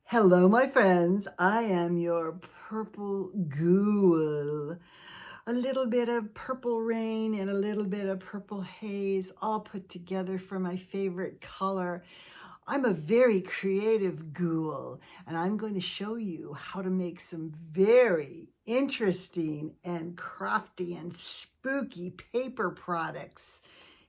Hello, my friends. I am your purple ghoul. A little bit of purple rain and a little bit of purple haze all put together for my favorite color. I'm a very creative ghoul, and I'm going to show you how to make some very interesting and crafty and spooky paper products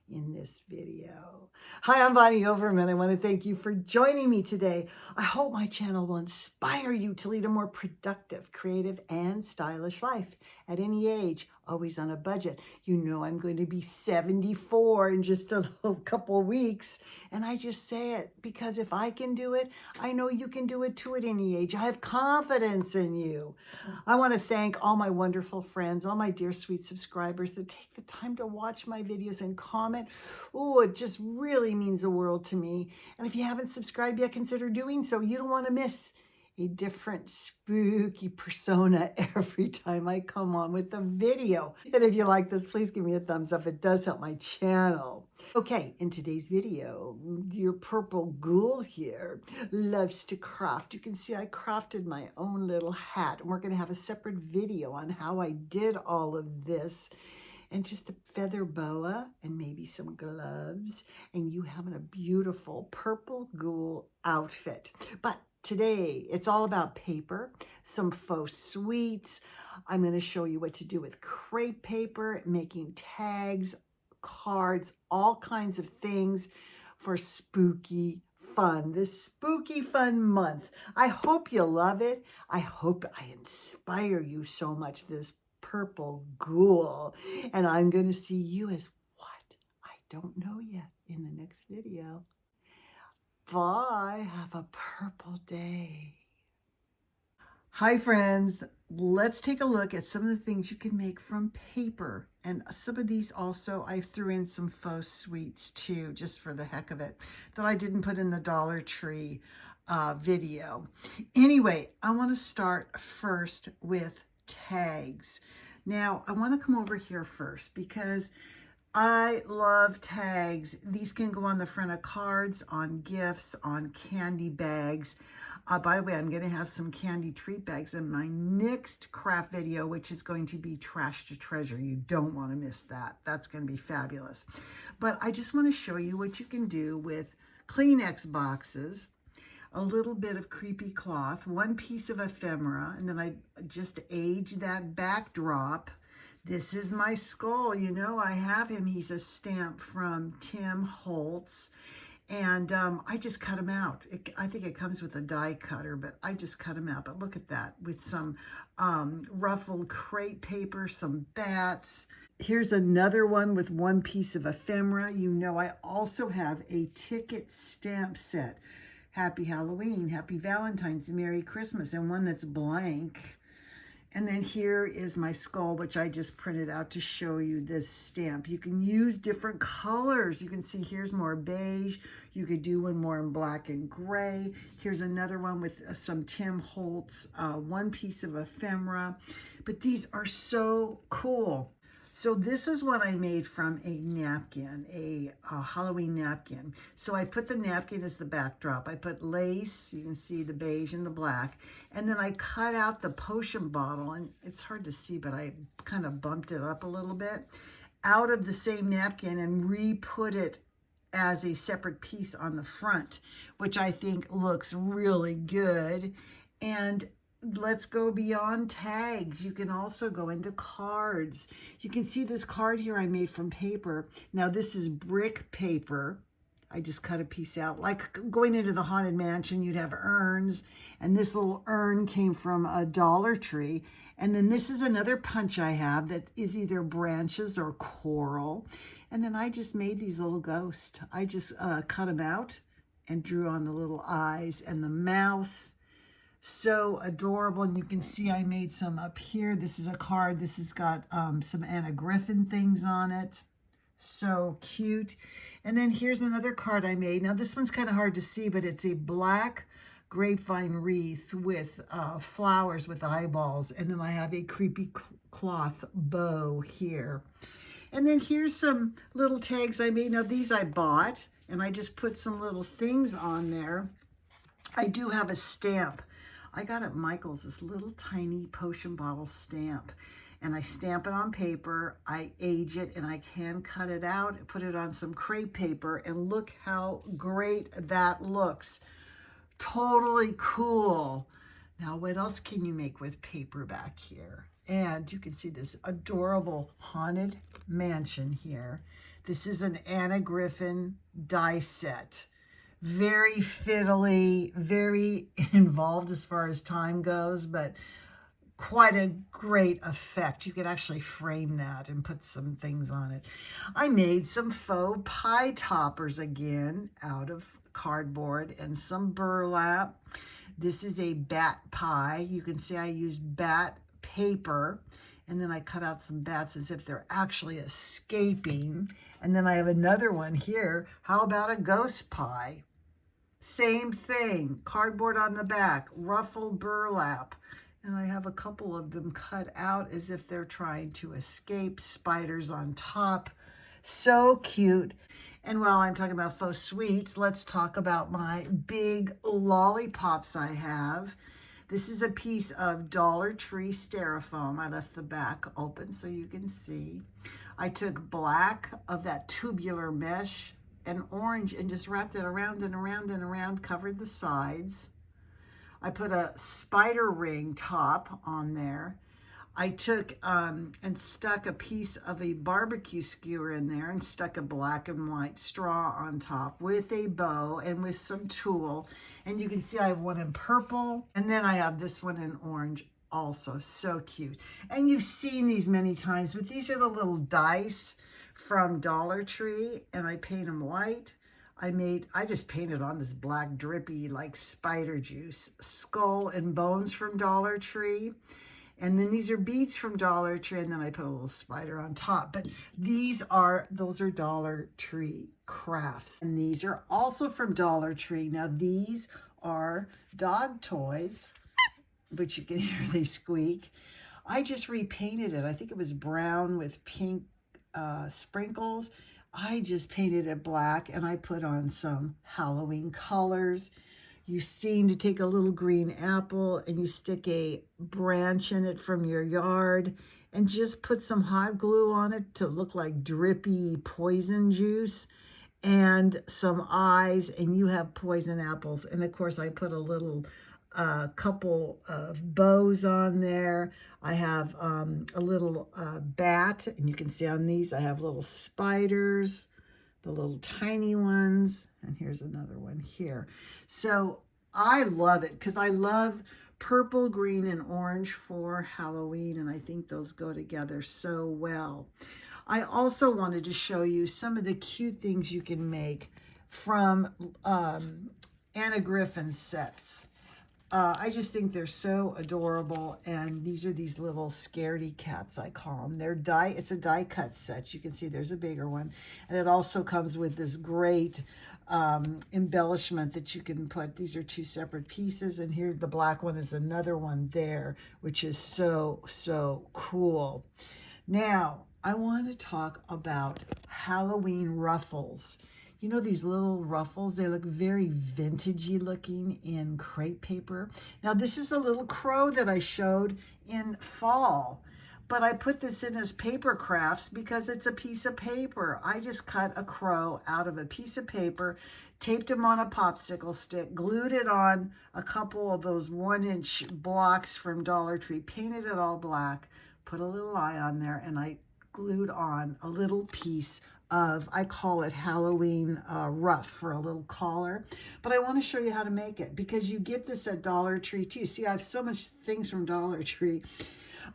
in this video. Hi, I'm Bonnie Overman. I want to thank you for joining me today. I hope my channel will inspire you to lead a more productive, creative, and stylish life at any age, always on a budget. You know I'm going to be 74 in just a couple weeks, and I just say it because if I can do it, I know you can do it too at any age. I have confidence in you. I want to thank all my wonderful friends, all my dear sweet subscribers that take the time to watch my videos and comment. Oh, it just really means the world to me. And if you haven't subscribed yet, consider doing so. You don't want to miss a different spooky persona every time I come on with a video. And if you like this, please give me a thumbs up. It does help my channel. Okay, in today's video, your purple ghoul here loves to craft. You can see I crafted my own little hat, and we're going to have a separate video on how I did all of this. And just a feather boa and maybe some gloves, and you having a beautiful purple ghoul outfit. But today, it's all about paper, some faux sweets. I'm going to show you what to do with crepe paper, making tags, cards, all kinds of things for spooky fun, this spooky fun month. I hope you love it. I hope I inspire you so much this purple ghoul. And I'm going to see you as what? I don't know yet in the next video. Bye. Have a purple day. Hi, friends. Let's take a look at some of the things you can make from paper. And some of these also, I threw in some faux sweets too, just for the heck of it, that I didn't put in the Dollar Tree video. Anyway, I want to start first with tags. Now, I want to come over here first because I love tags. These can go on the front of cards, on gifts, on candy bags. By the way, I'm going to have some candy treat bags in my next craft video, which is going to be Trash to Treasure. You don't want to miss that. That's going to be fabulous. But I just want to show you what you can do with Kleenex boxes, a little bit of creepy cloth, one piece of ephemera, and then I just aged that backdrop. This is my skull. You know, I have him. He's a stamp from Tim Holtz. And I just cut him out. I think it comes with a die cutter, but I just cut him out. But look at that, with some ruffled crepe paper, some bats. Here's another one with one piece of ephemera. You know, I also have a ticket stamp set. Happy Halloween, Happy Valentine's, Merry Christmas, and one that's blank. And then here is my skull, which I just printed out to show you this stamp. You can use different colors. You can see here's more beige. You could do one more in black and gray. Here's another one with some Tim Holtz, one piece of ephemera. But these are so cool. So this is what I made from a napkin, a Halloween napkin. So I put the napkin as the backdrop. I put lace, you can see the beige and the black. And then I cut out the potion bottle, and it's hard to see, but I kind of bumped it up a little bit, out of the same napkin and re-put it as a separate piece on the front, which I think looks really good. And let's go beyond tags. You can also go into cards. You can see this card here I made from paper. Now this is brick paper. I just cut a piece out. Like going into the Haunted Mansion, you'd have urns. And this little urn came from a Dollar Tree. And then this is another punch I have that is either branches or coral. And then I just made these little ghosts. I just cut them out and drew on the little eyes and the mouth. So adorable. And you can see I made some up here. This is a card. This has got some Anna Griffin things on it. So cute. And then here's another card I made. Now this one's kind of hard to see, but it's a black grapevine wreath with flowers with eyeballs. And then I have a creepy cloth bow here. And then here's some little tags I made. Now these I bought, and I just put some little things on there. I do have a stamp. I got at Michael's this little tiny potion bottle stamp, and I stamp it on paper, I age it, and I can cut it out, put it on some crepe paper, and look how great that looks. Totally cool. Now, what else can you make with paper back here? And you can see this adorable haunted mansion here. This is an Anna Griffin die set. Very fiddly, very involved as far as time goes, but quite a great effect. You could actually frame that and put some things on it. I made some faux pie toppers again out of cardboard and some burlap. This is a bat pie. You can see I used bat paper, and then I cut out some bats as if they're actually escaping. And then I have another one here. How about a ghost pie? Same thing, cardboard on the back, ruffled burlap. And I have a couple of them cut out as if they're trying to escape, spiders on top. So cute. And while I'm talking about faux sweets, let's talk about my big lollipops I have. This is a piece of Dollar Tree Styrofoam. I left the back open so you can see. I took black of that tubular mesh and orange and just wrapped it around and around and around, covered the sides. I put a spider ring top on there. I took and stuck a piece of a barbecue skewer in there and stuck a black and white straw on top with a bow and with some tulle. And you can see I have one in purple, and then I have this one in orange also. So cute. And you've seen these many times, but these are the little dice from Dollar Tree, and I paint them white. I just painted on this black drippy like spider juice skull and bones from Dollar Tree. And then these are beads from Dollar Tree, and then I put a little spider on top. But those are Dollar Tree crafts. And these are also from Dollar Tree. Now these are dog toys, which you can hear they squeak. I just repainted it. I think it was brown with pink sprinkles. I just painted it black, and I put on some Halloween colors. You seem to take a little green apple and you stick a branch in it from your yard and just put some hot glue on it to look like drippy poison juice and some eyes, and you have poison apples. And of course I put a little couple of bows on there. I have a little bat, and you can see on these I have little spiders, the little tiny ones, and here's another one here. So I love it because I love purple, green, and orange for Halloween, and I think those go together so well. I also wanted to show you some of the cute things you can make from Anna Griffin sets. I just think they're so adorable, and these are these little scaredy cats, I call them. It's a die cut set. You can see there's a bigger one, and it also comes with this great embellishment that you can put. These are two separate pieces, and here the black one is another one there, which is so, so cool. Now, I want to talk about Halloween ruffles. You know these little ruffles, they look very vintagey looking in crepe paper. Now this is a little crow that I showed in fall, but I put this in as paper crafts because it's a piece of paper. I just cut a crow out of a piece of paper, taped him on a popsicle stick, glued it on a couple of those 1-inch blocks from Dollar Tree, painted it all black, put a little eye on there, and I glued on a little piece of, I call it Halloween ruff for a little collar. But I want to show you how to make it because you get this at Dollar Tree too. See, I have so much things from Dollar Tree.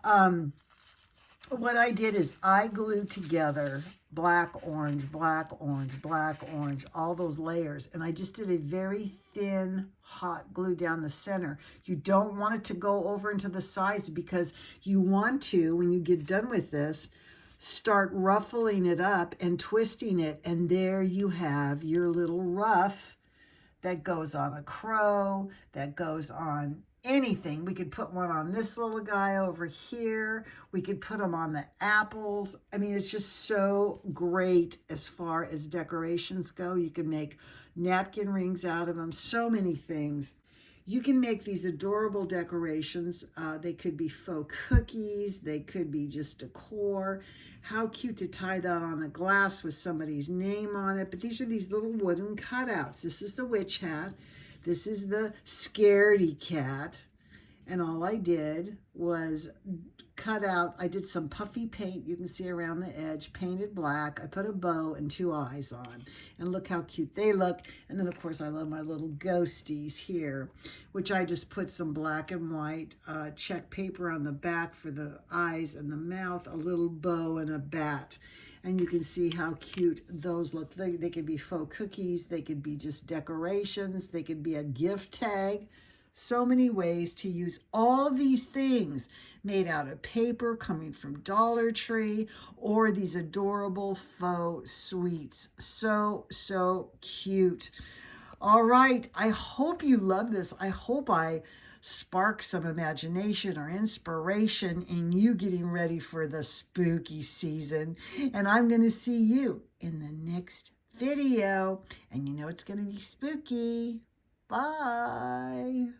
What I did is I glued together black, orange, black, orange, black, orange, all those layers. And I just did a very thin hot glue down the center. You don't want it to go over into the sides because you want to, when you get done with this, start ruffling it up and twisting it, and there you have your little ruff that goes on a crow, that goes on anything. We could put one on this little guy over here. We could put them on the apples. I mean, it's just so great as far as decorations go. You can make napkin rings out of them, so many things. You can make these adorable decorations. They could be faux cookies. They could be just decor. How cute to tie that on a glass with somebody's name on it. But these are these little wooden cutouts. This is the witch hat. This is the scaredy cat. And all I did was cut out, I did some puffy paint, you can see around the edge, painted black. I put a bow and 2 eyes on. And look how cute they look. And then, of course, I love my little ghosties here, which I just put some black and white check paper on the back for the eyes and the mouth, a little bow and a bat. And you can see how cute those look. They could be faux cookies. They could be just decorations. They could be a gift tag. So many ways to use all these things made out of paper coming from Dollar Tree, or these adorable faux sweets. So, so cute. All right, I hope you love this. I hope I spark some imagination or inspiration in you getting ready for the spooky season. And I'm going to see you in the next video. And you know it's going to be spooky. Bye.